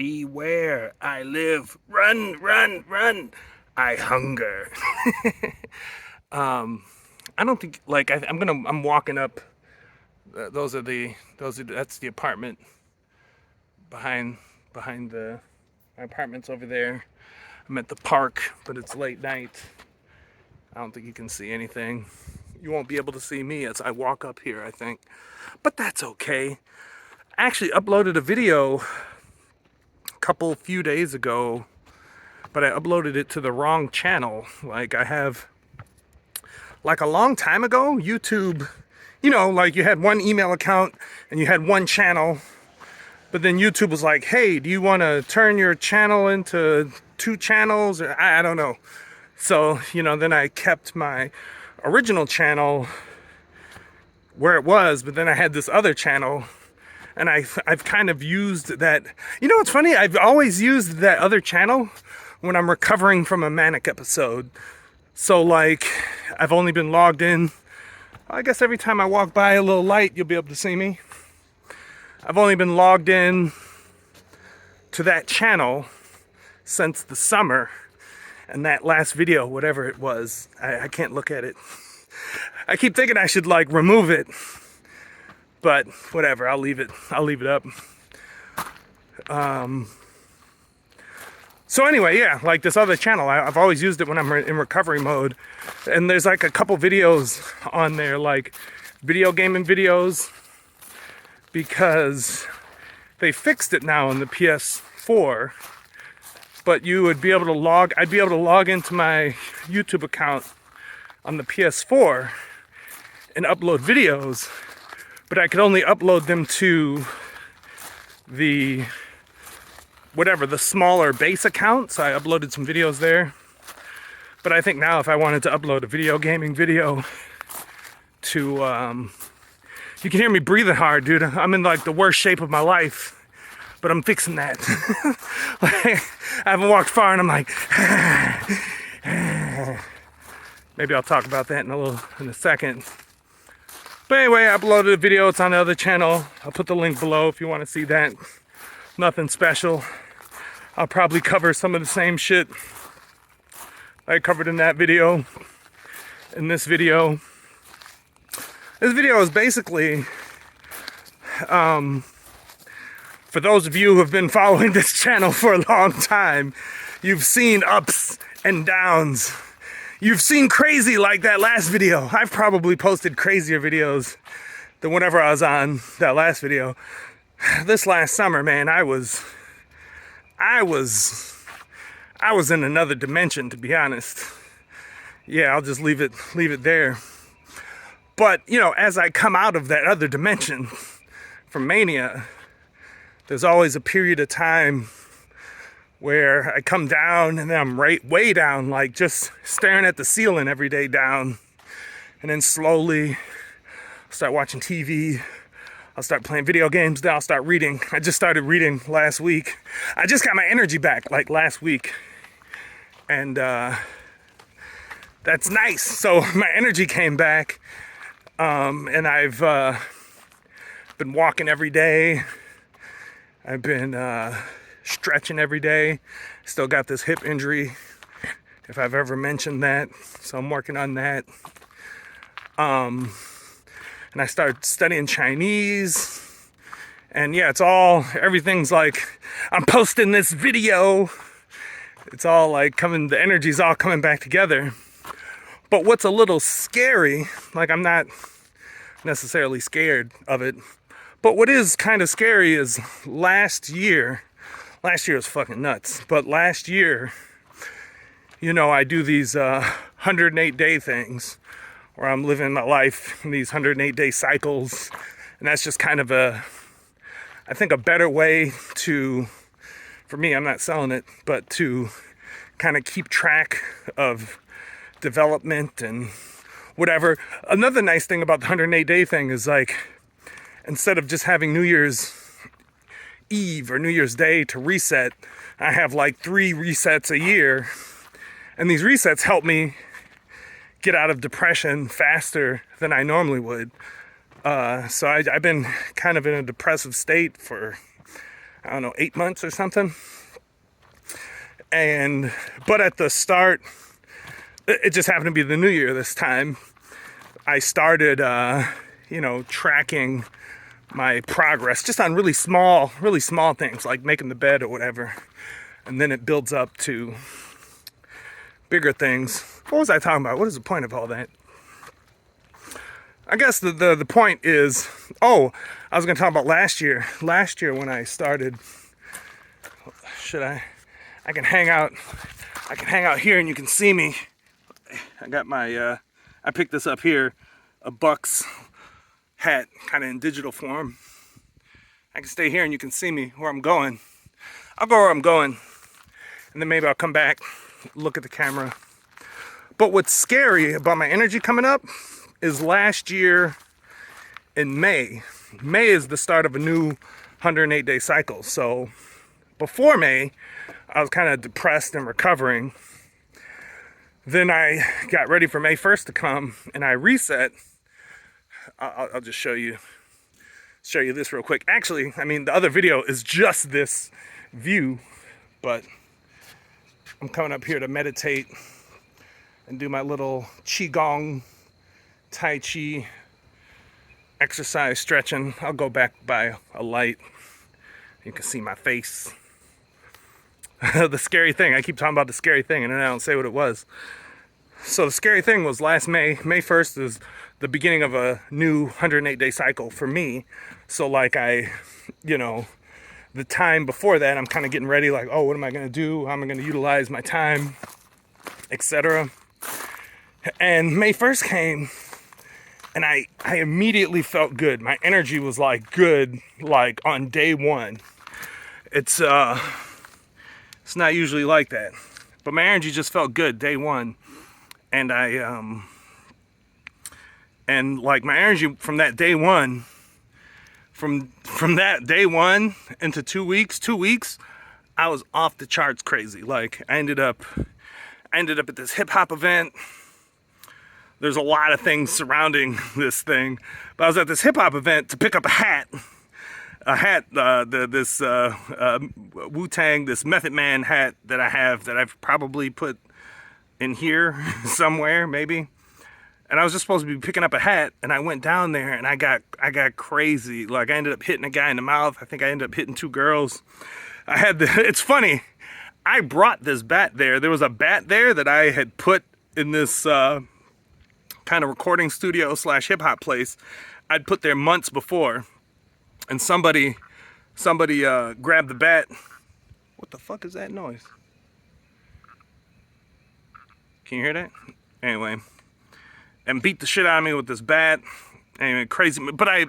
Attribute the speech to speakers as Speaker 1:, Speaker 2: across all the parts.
Speaker 1: beware, I live, run, run, run, I hunger. I don't think, like, I'm walking up, that's the apartment behind, my apartment's over there. I'm at the park, but it's late night. I don't think you can see anything. You won't be able to see me as I walk up here, I think. But that's okay. I actually uploaded a video a few days ago, but I uploaded it to the wrong channel. Like I have, like a long time ago, YouTube, like you had one email account and you had one channel, but then YouTube was like, hey, do you want to turn your channel into 2 channels? Or I don't know. So, then I kept my original channel where it was, but then I had this other channel, and I've kind of used that. What's funny? I've always used that other channel when I'm recovering from a manic episode. So like, I've only been logged in, I guess every time I walk by a little light, you'll be able to see me. I've only been logged in to that channel since the summer. And that last video, whatever it was, I can't look at it. I keep thinking I should like remove it, but whatever, I'll leave it up. So anyway, yeah, like this other channel, I've always used it when I'm in recovery mode. And there's like a couple videos on there, like video gaming videos, because they fixed it now on the PS4. But you would be able to I'd be able to log into my YouTube account on the PS4 and upload videos, but I could only upload them to the smaller base account. So I uploaded some videos there. But I think now if I wanted to upload a video gaming video to, you can hear me breathing hard, dude. I'm in like the worst shape of my life. But I'm fixing that. Like, I haven't walked far and I'm like, maybe I'll talk about that in a second. But anyway, I uploaded a video. It's on the other channel. I'll put the link below if you want to see that. Nothing special. I'll probably cover some of the same shit I covered in that video. In this video. This video is basically, for those of you who have been following this channel for a long time, you've seen ups and downs. You've seen crazy like that last video. I've probably posted crazier videos than whenever I was on that last video. This last summer, man, I was in another dimension, to be honest. Yeah, I'll just leave it there. But, as I come out of that other dimension from mania, there's always a period of time where I come down and then I'm way down, like just staring at the ceiling every day down. And then slowly I'll start watching TV. I'll start playing video games. Then I'll start reading. I just started reading last week. I just got my energy back like last week. And that's nice. So my energy came back. And I've been walking every day. I've been stretching every day. Still got this hip injury, if I've ever mentioned that. So I'm working on that. And I started studying Chinese. And yeah, everything's like, I'm posting this video. It's all like the energy's all coming back together. But what's a little scary, like I'm not necessarily scared of it, but what is kind of scary is last year was fucking nuts. But last year, I do these 108-day things where I'm living my life in these 108-day cycles. And that's just kind of I think a better way for me, I'm not selling it, but to kind of keep track of development and whatever. Another nice thing about the 108-day thing is like, instead of just having New Year's Eve or New Year's Day to reset, I have like 3 resets a year. And these resets help me get out of depression faster than I normally would. So I've been kind of in a depressive state for, I don't know, 8 months or something. But at the start, it just happened to be the new year this time. I started, tracking my progress just on really small things like making the bed or whatever. And then it builds up to bigger things. What was I talking about? What is the point of all that? I guess the point is, I was going to talk about last year. Last year when I started, I can hang out here and you can see me. I got my, I picked this up here, a Bucks hat, kind of in digital form. I can stay here and you can see me where I'm going. I'll go where I'm going, and then maybe I'll come back, look at the camera. But what's scary about my energy coming up is last year in May. May is the start of a new 108-day cycle. So before May, I was kind of depressed and recovering. Then I got ready for May 1st to come, and I reset. I'll just show you this real quick. Actually, I mean, the other video is just this view, but I'm coming up here to meditate and do my little qigong, tai chi exercise, stretching. I'll go back by a light. You can see my face. The scary thing, I keep talking about the scary thing and then I don't say what it was. So the scary thing was last May 1st is the beginning of a new 108-day cycle for me. So like the time before that, I'm kind of getting ready, like, what am I going to do? How am I going to utilize my time, etc. And May 1st came, and I immediately felt good. My energy was like good, like on day one. It's not usually like that, but my energy just felt good day one. And like my energy from that day one, from that day one into 2 weeks, I was off the charts crazy. Like I ended up at this hip hop event. There's a lot of things surrounding this thing, but I was at this hip hop event to pick up a hat, this Wu-Tang, this Method Man hat that I have that I've probably put in here somewhere, maybe. And I was just supposed to be picking up a hat, and I went down there and I got crazy. Like I ended up hitting a guy in the mouth. I think I ended up hitting 2 girls. It's funny. I brought this bat there. There was a bat there that I had put in this kind of recording studio / hip hop place. I'd put there months before, and somebody grabbed the bat. What the fuck is that noise? Can you hear that? Anyway, and beat the shit out of me with this bat. Anyway, crazy. But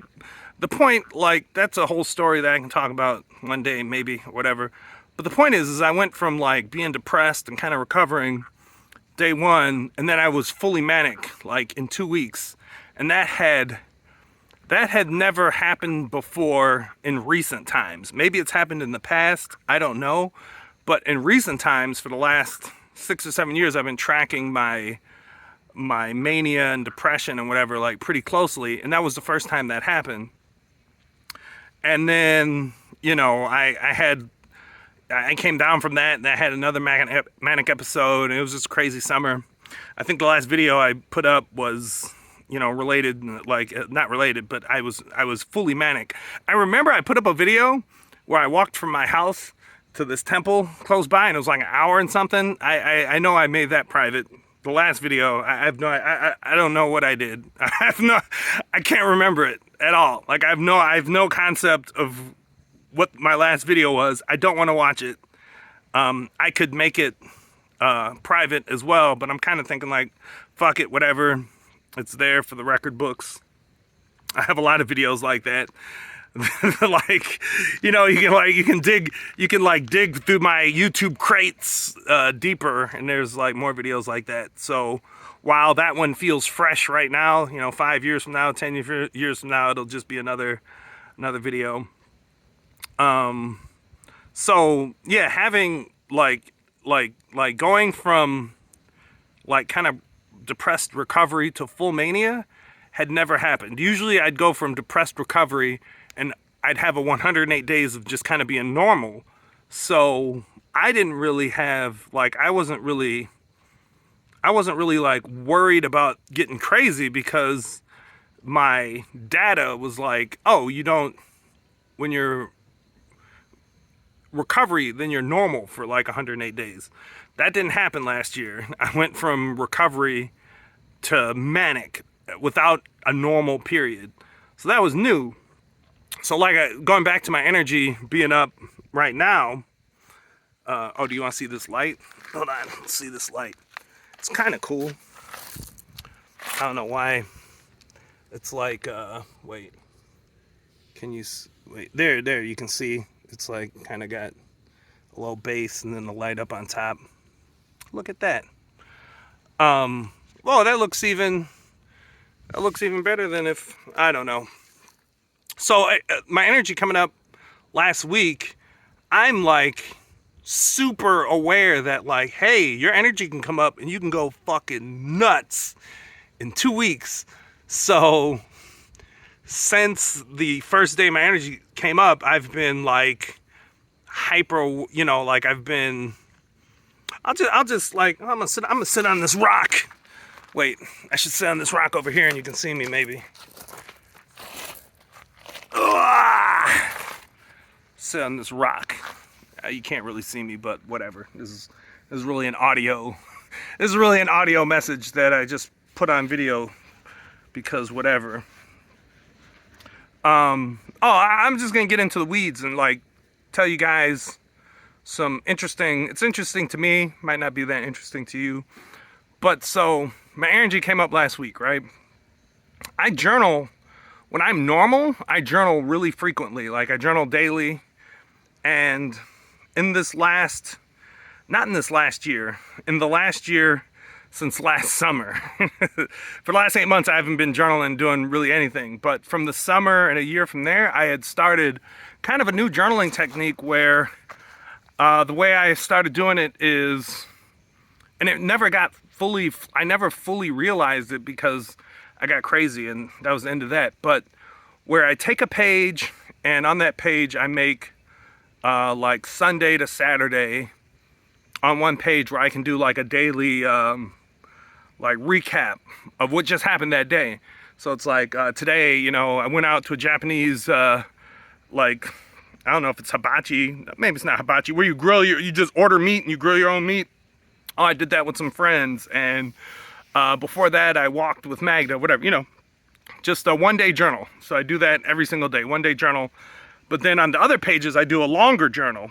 Speaker 1: the point, like, that's a whole story that I can talk about one day, maybe, or whatever. But the point is I went from like being depressed and kind of recovering day one, and then I was fully manic, like in 2 weeks. And that had never happened before in recent times. Maybe it's happened in the past, I don't know. But in recent times, for the last 6 or 7 years, I've been tracking my mania and depression and whatever, like, pretty closely, and that was the first time that happened. And then, I came down from that, and I had another manic episode, and it was just a crazy summer. I think the last video I put up was, related, like, not related, but I was fully manic. I remember I put up a video where I walked from my house to this temple close by, and it was like an hour and something. I know I made that private. The last video, I don't know what I did. I can't remember it at all. Like I have no concept of what my last video was. I don't want to watch it. I could make it private as well, but I'm kind of thinking like, fuck it, whatever. It's there for the record books. I have a lot of videos like that. Like, you can dig through my YouTube crates deeper, and there's like more videos like that. So while that one feels fresh right now, 5 years from now, 10 years from now, it'll just be another video. So yeah, having like going from like kind of depressed recovery to full mania had never happened. Usually I'd go from depressed recovery and I'd have a 108 days of just kind of being normal. So I didn't really have, like, I wasn't really like worried about getting crazy, because my data was like, oh, you don't, when you're recovery, then you're normal for like 108 days. That didn't happen last year. I went from recovery to manic without a normal period. So that was new. So like going back to my energy being up right now. Oh, do you want to see this light? Hold on, let's see this light. It's kind of cool. I don't know why. It's like, wait. Can you, wait, there, you can see. It's like kind of got a little base and then the light up on top. Look at that. Well, that looks even better than if, I don't know. So my energy coming up last week, I'm like super aware that like, hey, your energy can come up and you can go fucking nuts in 2 weeks. So since the first day my energy came up, I've been like hyper, you know, like I've been, I'll just like, I'm gonna sit on this rock. Wait, I should sit on this rock over here and you can see me maybe. Sit on this rock. You can't really see me, but whatever. This is really an audio. This is really an audio message that I just put on video because whatever. I'm just gonna get into the weeds and like tell you guys some interesting. It's interesting to me. Might not be that interesting to you. But so my energy came up last week, right? I journal when I'm normal. I journal really frequently. Like I journal daily, and in this last, not in this last year, in the last year since last summer. For the last 8 months, I haven't been journaling, doing really anything. But from the summer and a year from there, I had started kind of a new journaling technique where the way I started doing it is, and it never got fully, I never fully realized it because I got crazy and that was the end of that. But where I take a page and on that page I make like Sunday to Saturday on one page where I can do like a daily like recap of what just happened that day. So it's like today, you know, I went out to a Japanese like, I don't know if it's hibachi, maybe it's not hibachi, where you grill you just order meat and you grill your own meat. Oh, I did that with some friends, and before that I walked with Magda, whatever, you know, just a 1 day journal. So I do that every single day, 1 day journal. But then on the other pages I do a longer journal.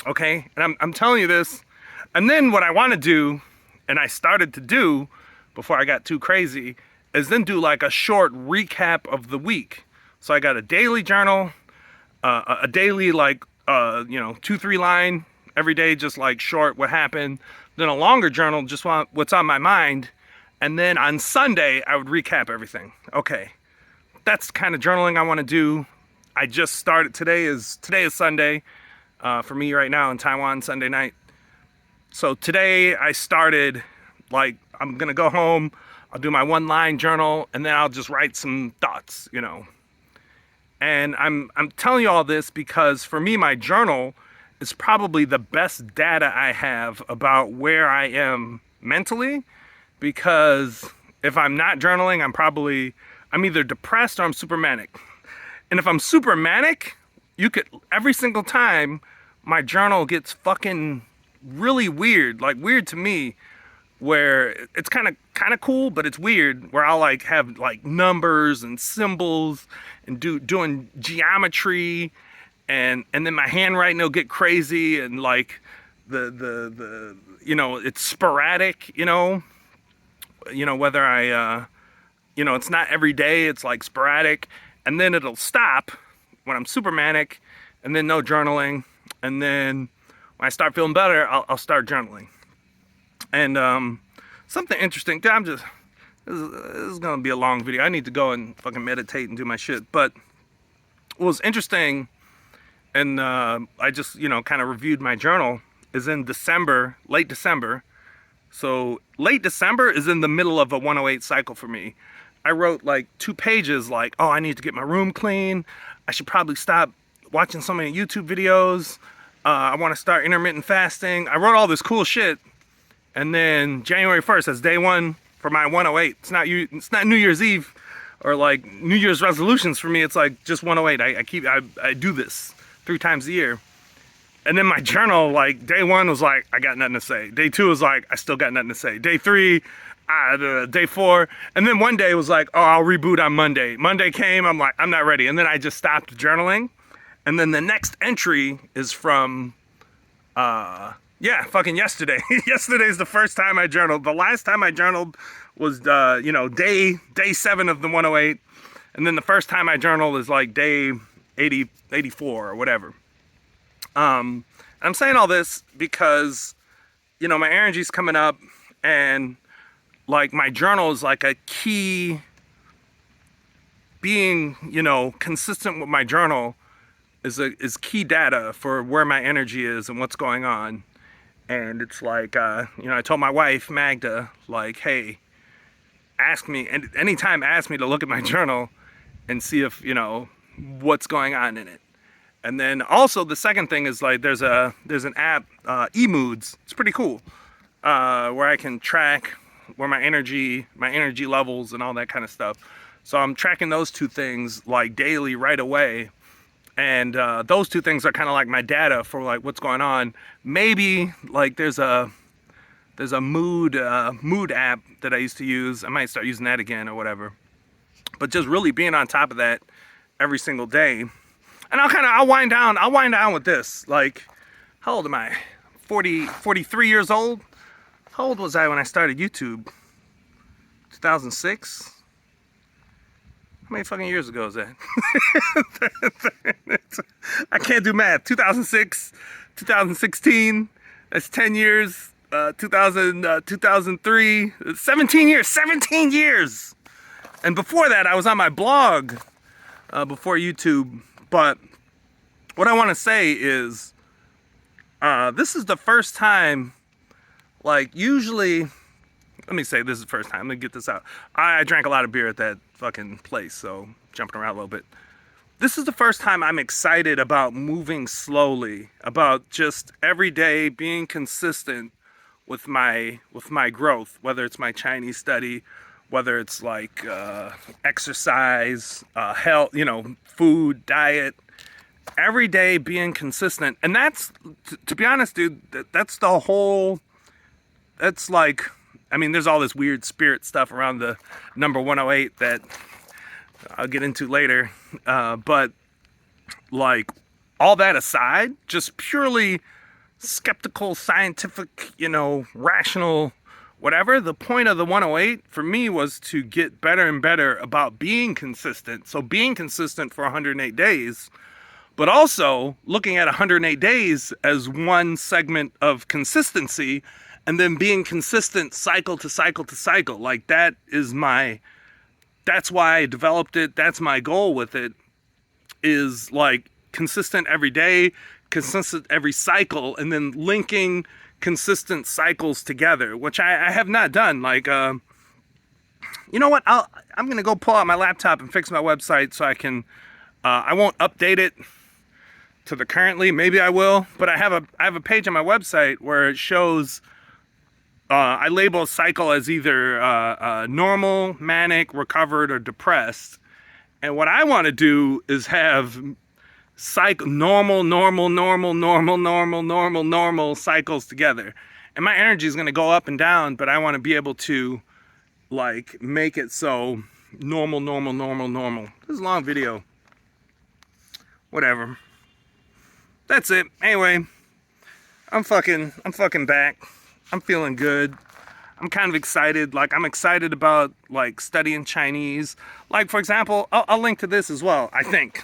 Speaker 1: Okay, and I'm telling you this, and then what I want to do, and I started to do before I got too crazy, is then do like a short recap of the week. So I got a daily journal, a daily like you know, 2-3 line every day, just like short what happened. Then a longer journal, just what's on my mind, and then on Sunday I would recap everything. Okay, that's kind of journaling I want to do. I just started. Today is Sunday. For me right now in Taiwan, Sunday night. So today I started, like, I'm gonna go home, I'll do my 1-line journal, and then I'll just write some thoughts, you know. And I'm telling you all this because for me, my journal is probably the best data I have about where I am mentally, because if I'm not journaling, I'm either depressed or I'm super manic. And if I'm super manic, you could, every single time my journal gets fucking really weird, like weird to me, where it's kind of cool, but it's weird, where I'll like have like numbers and symbols and doing geometry, and then my handwriting will get crazy, and like the you know, it's sporadic, you know whether I you know, it's not every day, it's like sporadic, and then it'll stop when I'm super manic, and then no journaling, and then when I start feeling better, I'll start journaling. And something interesting, this is gonna be a long video. I need to go and fucking meditate and do my shit. But what was interesting, and I just, you know, kind of reviewed my journal, is in December, late December. So late December is in the middle of a 108 cycle for me. I wrote like 2 pages like, oh, I need to get my room clean. I should probably stop watching so many YouTube videos. I want to start intermittent fasting. I wrote all this cool shit. And then January 1st, that's day one for my 108. It's not New Year's Eve or like New Year's resolutions for me. It's like just 108. I do this 3 times a year. And then my journal, like day 1 was like, I got nothing to say. Day 2 was like, I still got nothing to say. Day 3, day 4. And then one day was like, oh, I'll reboot on Monday. Monday came, I'm like, I'm not ready. And then I just stopped journaling. And then the next entry is from, yeah, fucking yesterday. Yesterday's the first time I journaled. The last time I journaled was, day 7 of the 108. And then the first time I journaled is like day 84 or whatever. I'm saying all this because, my energy's coming up, and like my journal is like a key. Being, consistent with my journal is key data for where my energy is and what's going on. And it's like, I told my wife, Magda, like, hey, ask me, and anytime ask me to look at my journal and see if, what's going on in it. And then also the second thing is like, there's an app, eMoods. It's pretty cool, where I can track where my energy levels and all that kind of stuff. So I'm tracking those 2 things like daily right away. And those 2 things are kind of like my data for like what's going on. Maybe like there's a mood app that I used to use. I might start using that again or whatever. But just really being on top of that every single day. And I'll wind down with this. Like, how old am I? 43 years old? How old was I when I started YouTube? 2006? How many fucking years ago is that? I can't do math. 2006, 2016, that's 10 years. 2003, 17 years. And before that, I was on my blog, before YouTube. But what I want to say is, this is the first time, like usually, let me say this is the first time, let me get this out. I drank a lot of beer at that fucking place, so jumping around a little bit. This is the first time I'm excited about moving slowly, about just every day being consistent with my growth, whether it's my Chinese study, whether it's like exercise, health, food, diet, every day being consistent. And that's, to be honest, dude, that's like, there's all this weird spirit stuff around the number 108 that I'll get into later. But like all that aside, just purely skeptical, scientific, rational, whatever. The point of the 108 for me was to get better and better about being consistent. So being consistent for 108 days, but also looking at 108 days as one segment of consistency, and then being consistent cycle to cycle to cycle. Like that's why I developed it. That's my goal with it, is like consistent every day, consistent every cycle, and then linking consistent cycles together, which I have not done. Like, you know what? I'm gonna go pull out my laptop and fix my website so I can. I won't update it to the currently. Maybe I will, but I have a page on my website where it shows. I label a cycle as either normal, manic, recovered, or depressed. And what I want to do is have normal cycles together. And my energy is going to go up and down, but I want to be able to like make it so normal. This is a long video. Whatever. That's it. Anyway, I'm fucking back. I'm feeling good. I'm kind of excited. Like, I'm excited about like studying Chinese. Like, for example, I'll link to this as well, I think.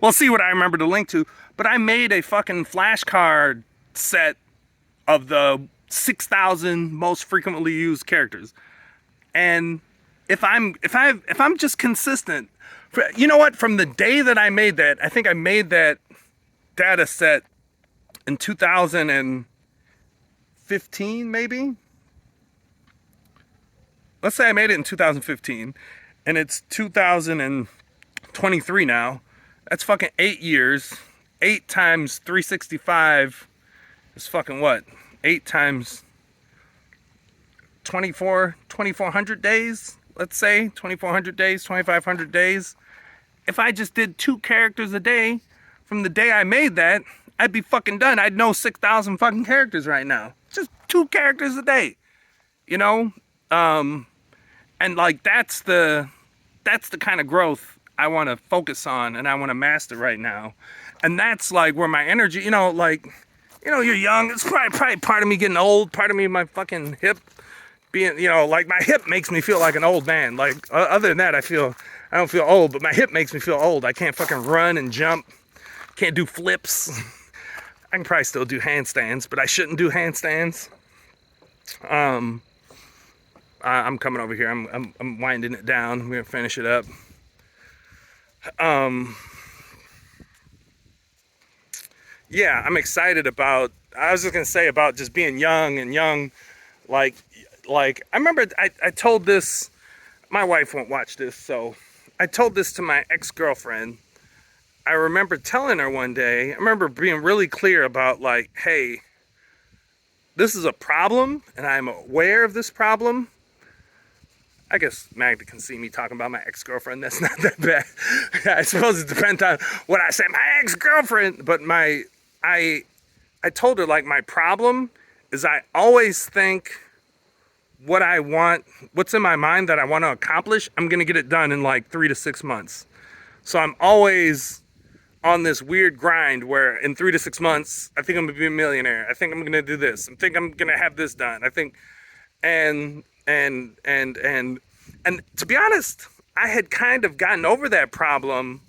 Speaker 1: We'll see what I remember to link to. But I made a fucking flashcard set of the 6,000 most frequently used characters. And if I'm just consistent, you know what? From the day that I made that, I think I made that data set in 2015, maybe. Let's say I made it in 2015, and it's 2023 now, That's fucking 8 years. 8 times 365 is fucking what? 8 times 2,400 days? Let's say 2,400 days, 2,500 days. If I just did 2 characters a day from the day I made that, I'd be fucking done. I'd know 6,000 fucking characters right now. Just 2 characters a day. You know? And like that's the kind of growth I want to focus on and I want to master right now. And that's like where my energy, like, you're young. It's probably part of me getting old, part of me my fucking hip being, like my hip makes me feel like an old man. Like other than that, I don't feel old, but my hip makes me feel old. I can't fucking run and jump. Can't do flips. I can probably still do handstands, but I shouldn't do handstands. I'm coming over here. I'm winding it down. We're gonna finish it up. Yeah, I'm excited about. I was just gonna say about just being young and young, like I remember I told this. My wife won't watch this, so I told this to my ex-girlfriend. I remember telling her one day. I remember being really clear about like, hey, this is a problem, and I'm aware of this problem. I guess Magda can see me talking about my ex-girlfriend. That's not that bad. I suppose it depends on what I say. My ex-girlfriend, but I told her like my problem is I always think what I want, what's in my mind that I want to accomplish, I'm gonna get it done in like 3 to 6 months. So I'm always on this weird grind where in 3 to 6 months, I think I'm gonna be a millionaire. I think I'm gonna do this. I think I'm gonna have this done. I think, and to be honest, I had kind of gotten over that problem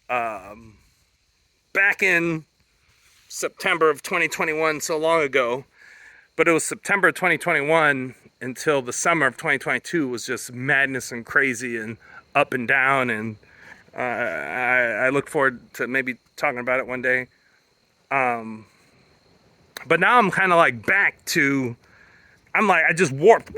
Speaker 1: back in September of 2021, so long ago. But it was September of 2021 until the summer of 2022 was just madness and crazy and up and down. And I look forward to maybe talking about it one day. But now I'm kind of like back to, I'm like, I just warped.